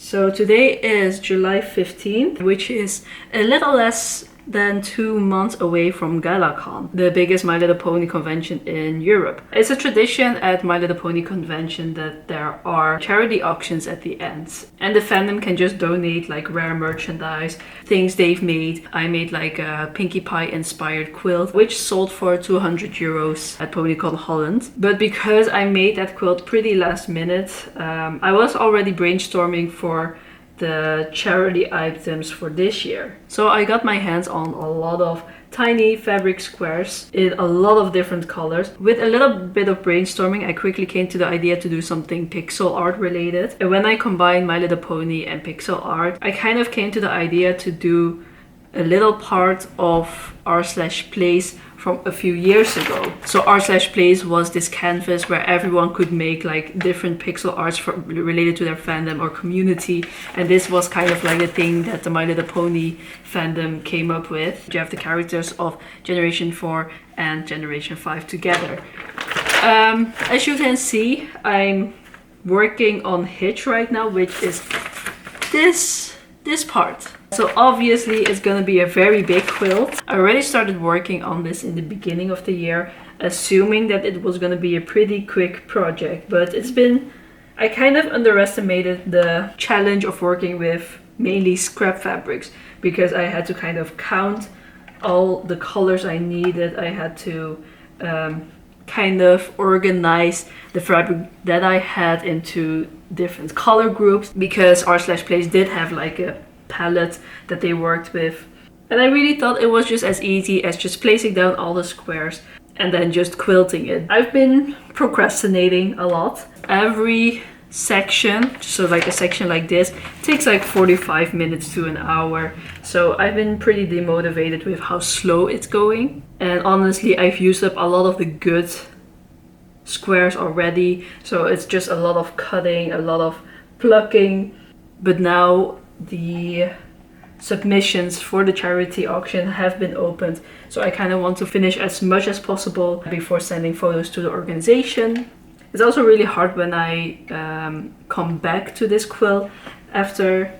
So today is July 15th, which is a little less than 2 months away from Galacon, the biggest My Little Pony convention in Europe. It's a tradition at My Little Pony convention that there are charity auctions at the end. And the fandom can just donate like rare merchandise, things they've made. I made like a Pinkie Pie inspired quilt, which sold for 200 euros at PonyCon Holland. But because I made that quilt pretty last minute, I was already brainstorming for the charity items for this year. So I got my hands on a lot of tiny fabric squares in a lot of different colors. With a little bit of brainstorming, I quickly came to the idea to do something pixel art related. And when I combined My Little Pony and pixel art, I kind of came to the idea to do a little part of r/plays from a few years ago. So r/plays was this canvas where everyone could make like different pixel arts related to their fandom or community, and this was kind of like the thing that the My Little Pony fandom came up with. You have the characters of Generation 4 and Generation 5 together. As you can see, I'm working on Hitch right now, which is this part. So obviously it's gonna be a very big quilt. I already started working on this in the beginning of the year, assuming that it was gonna be a pretty quick project, but I kind of underestimated the challenge of working with mainly scrap fabrics, because I had to kind of count all the colors I needed. I had to kind of organize the fabric that I had into different color groups, because r/plays did have like a palette that they worked with, and I really thought it was just as easy as just placing down all the squares and then just quilting it. I've been procrastinating a lot. Every section, so like a section like this, takes like 45 minutes to an hour, so I've been pretty demotivated with how slow it's going, and honestly I've used up a lot of the good squares already, so it's just a lot of cutting, a lot of plucking. But now the submissions for the charity auction have been opened, so I kind of want to finish as much as possible before sending photos to the organization. It's also really hard when I come back to this quilt after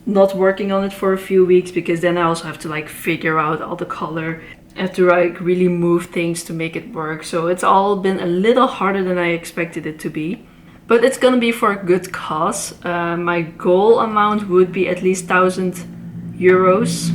not working on it for a few weeks, because then I also have to like figure out all the color. I have to like really move things to make it work, so it's all been a little harder than I expected it to be. But it's gonna be for a good cause. My goal amount would be at least 1,000 euros,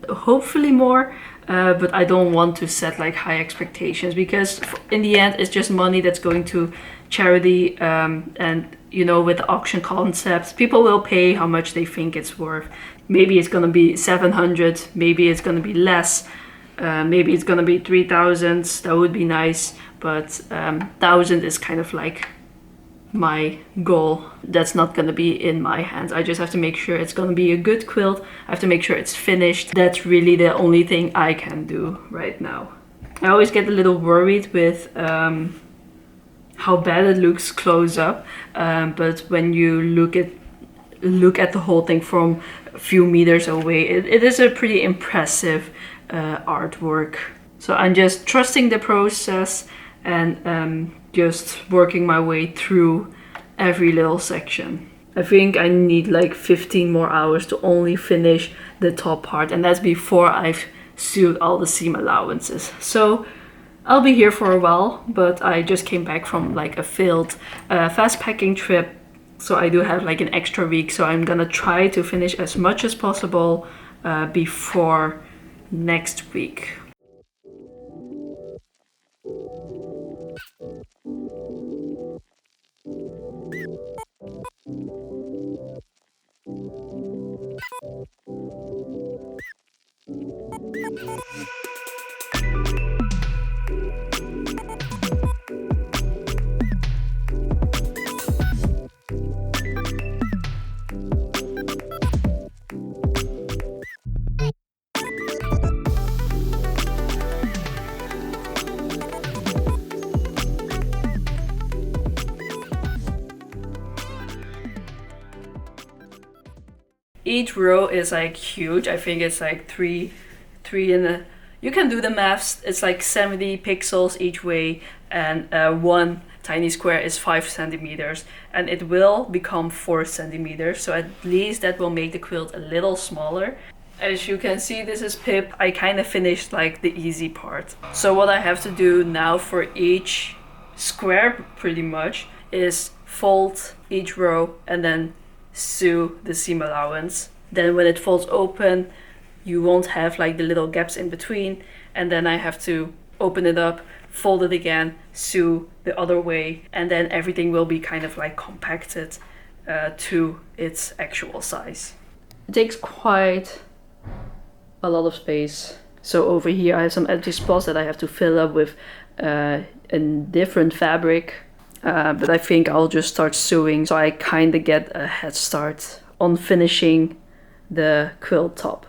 hopefully more, but I don't want to set like high expectations, because in the end it's just money that's going to charity, and you know, with the auction concepts, people will pay how much they think it's worth. Maybe it's gonna be 700, maybe it's gonna be less, maybe it's gonna be 3,000, that would be nice, but 1,000 is kind of like my goal. That's not gonna be in my hands. I just have to make sure it's gonna be a good quilt. I have to make sure it's finished. That's really the only thing I can do right now. I always get a little worried with how bad it looks close up, but when you look at the whole thing from a few meters away, it is a pretty impressive artwork. So I'm just trusting the process and just working my way through every little section. I think I need like 15 more hours to only finish the top part, and that's before I've sealed all the seam allowances. So I'll be here for a while, but I just came back from like a failed fast packing trip, so I do have like an extra week, so I'm gonna try to finish as much as possible before next week. Each row is like huge. I think it's like three in you can do the maths. It's like 70 pixels each way, and one tiny square is 5 centimeters, and it will become 4 centimeters, so at least that will make the quilt a little smaller. As you can see, this is Pip. I kind of finished like the easy part. So what I have to do now for each square pretty much is fold each row and then sew the seam allowance. Then when it folds open, you won't have like the little gaps in between, and then I have to open it up, fold it again, sew the other way, and then everything will be kind of like compacted to its actual size. It takes quite a lot of space. So over here I have some empty spots that I have to fill up with a different fabric, but I think I'll just start sewing so I kind of get a head start on finishing the quilt top.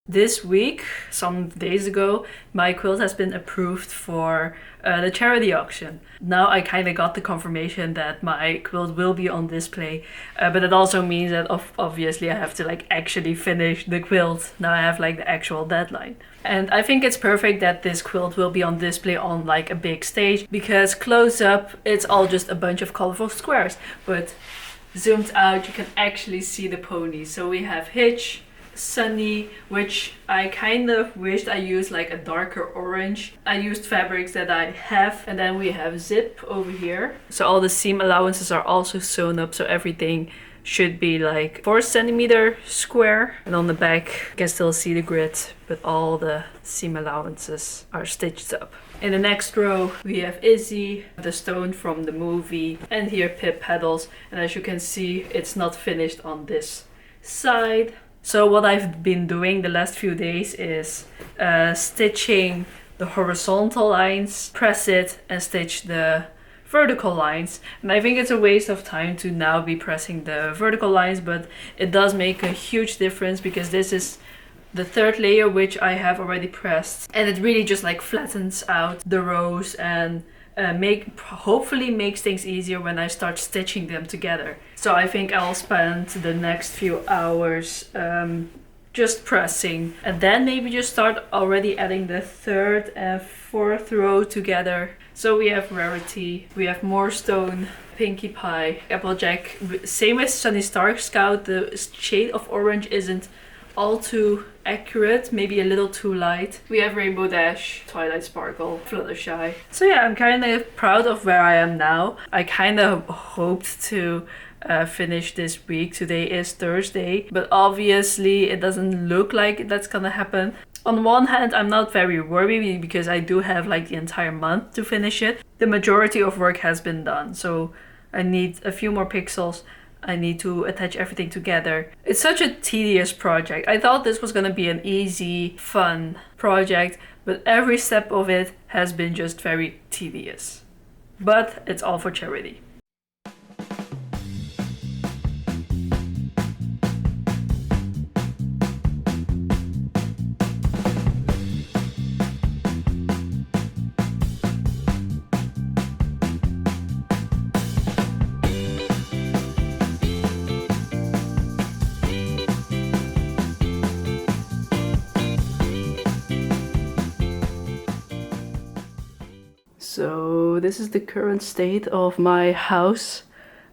This week, some days ago, my quilt has been approved for the charity auction. Now I kind of got the confirmation that my quilt will be on display, but it also means that obviously I have to like actually finish the quilt. Now I have like the actual deadline. And I think it's perfect that this quilt will be on display on like a big stage, because close up it's all just a bunch of colorful squares, but zoomed out you can actually see the ponies. So we have Hitch, Sunny, which I kind of wished I used like a darker orange. I used fabrics that I have, and then we have Zip over here. So all the seam allowances are also sewn up, so everything should be like 4 centimeter square. And on the back you can still see the grid, but all the seam allowances are stitched up. In the next row we have Izzy, the stone from the movie, and here Pip pedals. And as you can see, it's not finished on this side. So what I've been doing the last few days is stitching the horizontal lines, press it, and stitch the vertical lines. And I think it's a waste of time to now be pressing the vertical lines, but it does make a huge difference because this is the third layer which I have already pressed, and it really just like flattens out the rows and hopefully makes things easier when I start stitching them together. So I think I'll spend the next few hours just pressing, and then maybe just start already adding the third and fourth row together. So we have Rarity, we have more stone, Pinkie Pie, Applejack. Same as Sunny Stark Scout, the shade of orange isn't all too accurate, maybe a little too light. We have Rainbow Dash, Twilight Sparkle, Fluttershy. So yeah, I'm kind of proud of where I am now. I kind of hoped to finish this week. Today is Thursday, but obviously it doesn't look like that's gonna happen. On one hand, I'm not very worried because I do have like the entire month to finish it. The majority of work has been done, so I need a few more pixels. I need to attach everything together. It's such a tedious project. I thought this was gonna be an easy, fun project, but every step of it has been just very tedious. But it's all for charity. this is the current state of my house.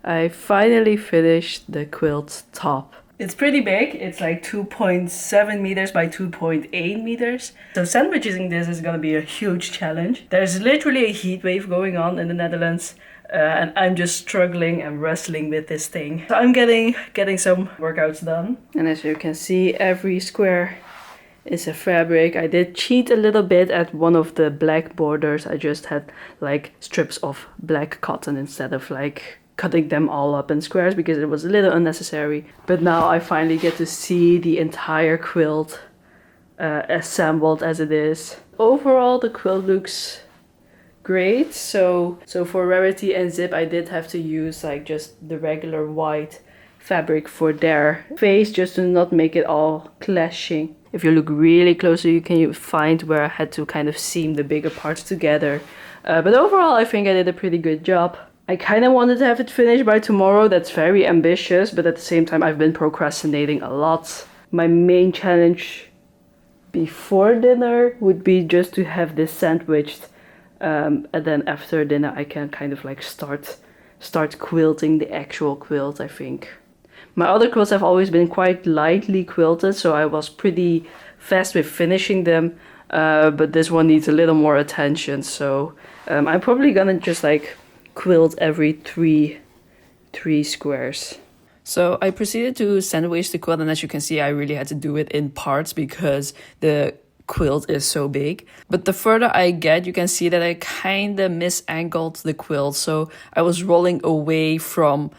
I finally finished the quilt top. It's pretty big. It's like 2.7 meters by 2.8 meters. So sandwiching this is gonna be a huge challenge. There's literally a heat wave going on in the Netherlands. And I'm just struggling and wrestling with this thing. So I'm getting some workouts done. And as you can see, every square is a fabric. I did cheat a little bit at one of the black borders. I just had like strips of black cotton instead of like cutting them all up in squares because it was a little unnecessary. But now I finally get to see the entire quilt assembled as it is. Overall, the quilt looks great. So for rarity and zip, I did have to use like just the regular white fabric for their face, just to not make it all clashing. If you look really closer, you can find where I had to kind of seam the bigger parts together. But overall, I think I did a pretty good job. I kind of wanted to have it finished by tomorrow. That's very ambitious, but at the same time, I've been procrastinating a lot. My main challenge before dinner would be just to have this sandwiched. And then after dinner, I can kind of like start quilting the actual quilt, I think. My other quilts have always been quite lightly quilted, so I was pretty fast with finishing them. But this one needs a little more attention, so I'm probably gonna just like quilt every three squares. So I proceeded to sandwich the quilt, and as you can see, I really had to do it in parts because the quilt is so big. But the further I get, you can see that I kind of misangled the quilt, so I was rolling away from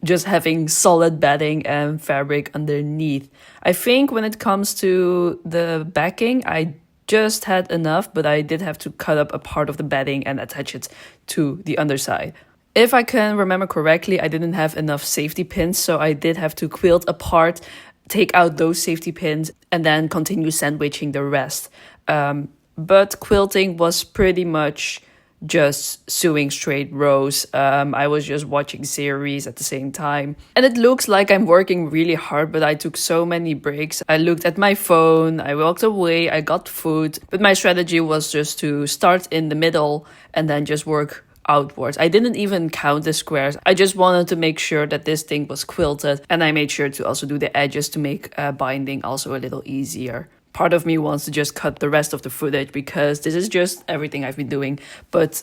just having solid bedding and fabric underneath. I think when it comes to the backing, I just had enough, but I did have to cut up a part of the bedding and attach it to the underside. If I can remember correctly, I didn't have enough safety pins, so I did have to quilt apart, take out those safety pins, and then continue sandwiching the rest. But quilting was pretty much just sewing straight rows. I was just watching series at the same time. And it looks like I'm working really hard, but I took so many breaks. I looked at my phone, I walked away, I got food. But my strategy was just to start in the middle and then just work outwards. I didn't even count the squares. I just wanted to make sure that this thing was quilted. And I made sure to also do the edges to make binding also a little easier. Part of me wants to just cut the rest of the footage because this is just everything I've been doing. But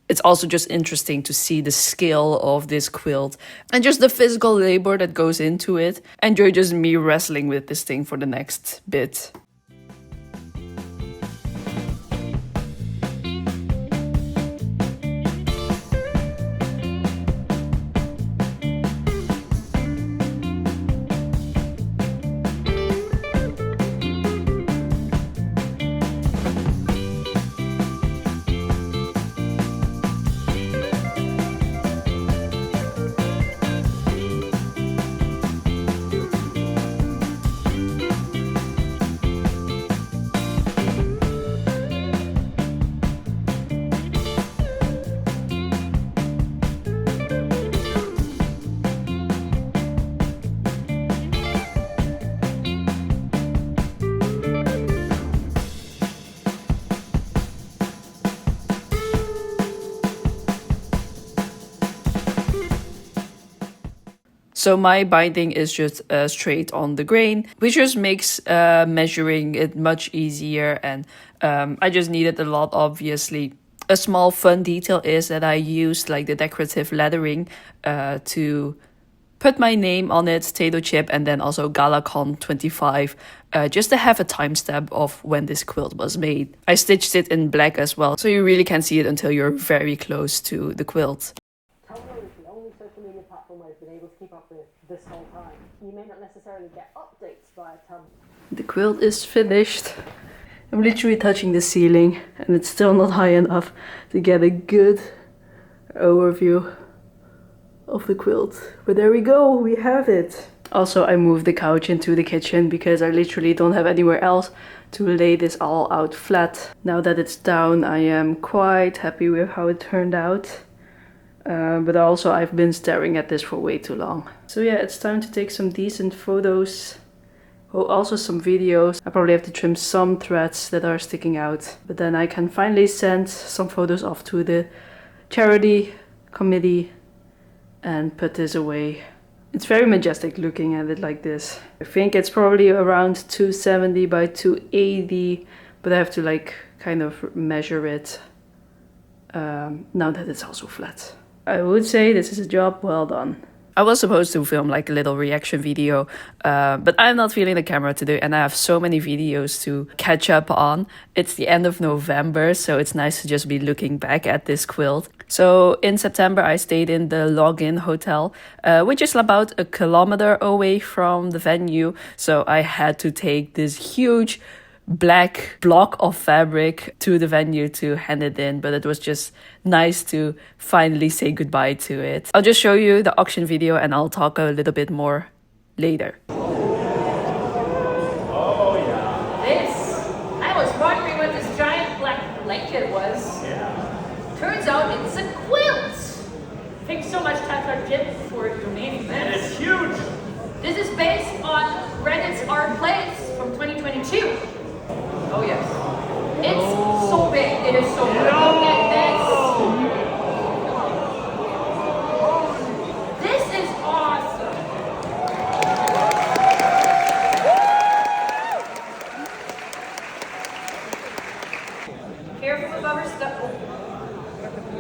it's also just interesting to see the scale of this quilt and just the physical labor that goes into it. Enjoy just me wrestling with this thing for the next bit. So my binding is just straight on the grain, which just makes measuring it much easier. And I just needed a lot, obviously. A small fun detail is that I used like the decorative lettering to put my name on it, Tato Chip, and then also Galacon 25, just to have a timestamp of when this quilt was made. I stitched it in black as well, so you really can't see it until you're very close to the quilt. Tumblr is the only social media platform I've been able to keep up with this whole time. You may not necessarily get updates via Tumblr. The quilt is finished. I'm literally touching the ceiling and it's still not high enough to get a good overview of the quilt. But there we go, we have it. Also, I moved the couch into the kitchen because I literally don't have anywhere else to lay this all out flat. Now that it's down, I am quite happy with how it turned out. But also I've been staring at this for way too long. So yeah, it's time to take some decent photos. Oh, also some videos. I probably have to trim some threads that are sticking out. But then I can finally send some photos off to the charity committee and put this away. It's very majestic looking at it like this. I think it's probably around 270 by 280, but I have to like kind of measure it now that it's also flat. I would say this is a job well done. I was supposed to film like a little reaction video, but I'm not feeling the camera today and I have so many videos to catch up on. It's the end of November, so it's nice to just be looking back at this quilt. So in September, I stayed in the Login Hotel, which is about 1 kilometer away from the venue. So I had to take this huge black block of fabric to the venue to hand it in, but it was just nice to finally say goodbye to it. I'll just show you the auction video and I'll talk a little bit more later. Oh yeah. I was wondering what this giant black blanket was. Yeah. Turns out it's a quilt. Thanks so much, Tata Jim, for donating And this. it's huge. This is based on Reddit's Art Plays from 2022. Oh yes. It's so big. It is so big. Look at this. This is awesome. Careful with other stuff.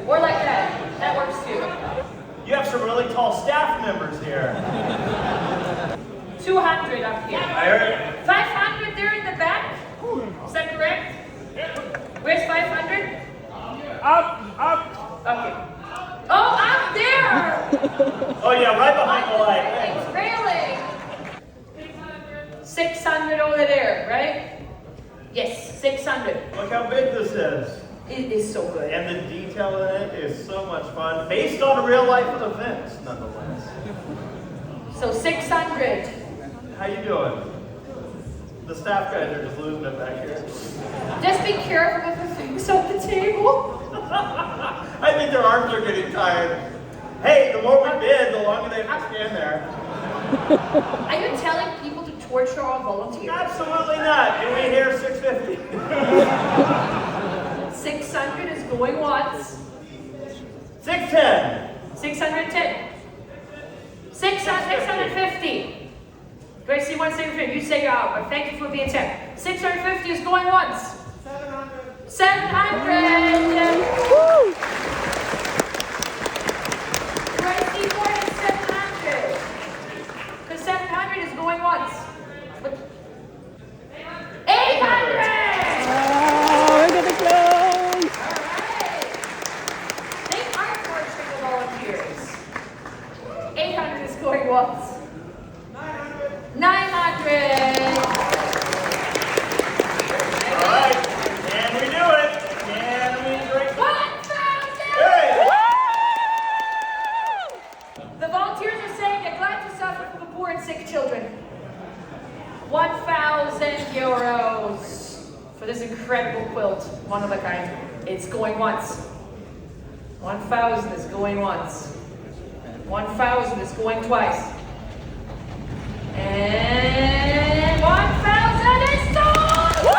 Or like that. That works too. You have some really tall staff members here. 200 up here. I heard. 500 there in the back. Is that correct? Where's 500? Up. Okay. Oh, up there! Oh yeah, right behind the light. Railing. 600 over there, right? Yes, 600. Look how big this is. It is so good. And the detail in it is so much fun. Based on real life events, nonetheless. So 600. How you doing? The staff guys are just losing it back here. Just be careful with the things on the table. I think their arms are getting tired. Hey, the more we bid, the longer they have to stand there. Are you telling people to torture our volunteers? Absolutely not. Do we hear 650? 600 is going once. 610. 610. 650. Do I see 173? You say you're out. Thank you for being 10. 650 is going once. 700. Woo! Do I see more than 700? Because 700 is going once. But 800. Oh, we're gonna close! Alright. They are torturing the volunteers. 800 is going once. 900. Alright, can we do it? Can we drink? 1,000. Hey! The volunteers are saying they're glad to suffer for the poor and sick children. 1,000 euros for this incredible quilt, one of a kind. It's going once. 1,000 is going once. 1,000 is going twice. And 1,000 is sold!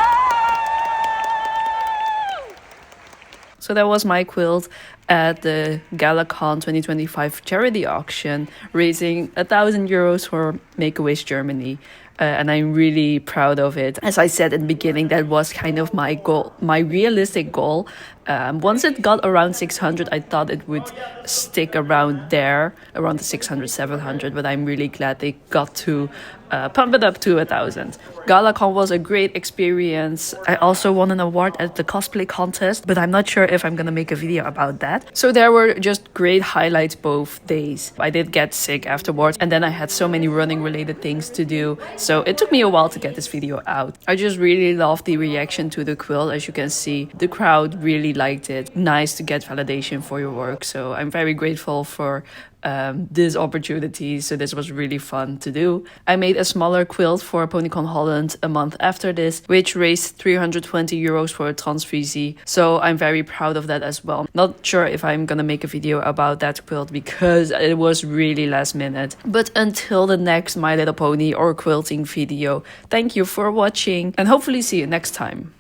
So that was my quilt at the Galacon 2025 charity auction, raising 1,000 euros for Make-A-Wish Germany. And I'm really proud of it. As I said in the beginning, that was kind of my goal, my realistic goal. Once it got around 600, I thought it would stick around there, around the 600, 700, but I'm really glad they got to pump it up to 1,000. Galacon was a great experience. I also won an award at the cosplay contest, but I'm not sure if I'm gonna make a video about that. So there were just great highlights both days. I did get sick afterwards, and then I had so many running related things to do. So it took me a while to get this video out. I just really loved the reaction to the quilt. As you can see, the crowd really liked it. Nice to get validation for your work. So I'm very grateful for this opportunity. So this was really fun to do. I made a smaller quilt for PonyCon Holland a month after this, which raised 320 euros for a transfusie. So I'm very proud of that as well. Not sure if I'm gonna make a video about that quilt because it was really last minute. But until the next My Little Pony or quilting video, thank you for watching and hopefully see you next time.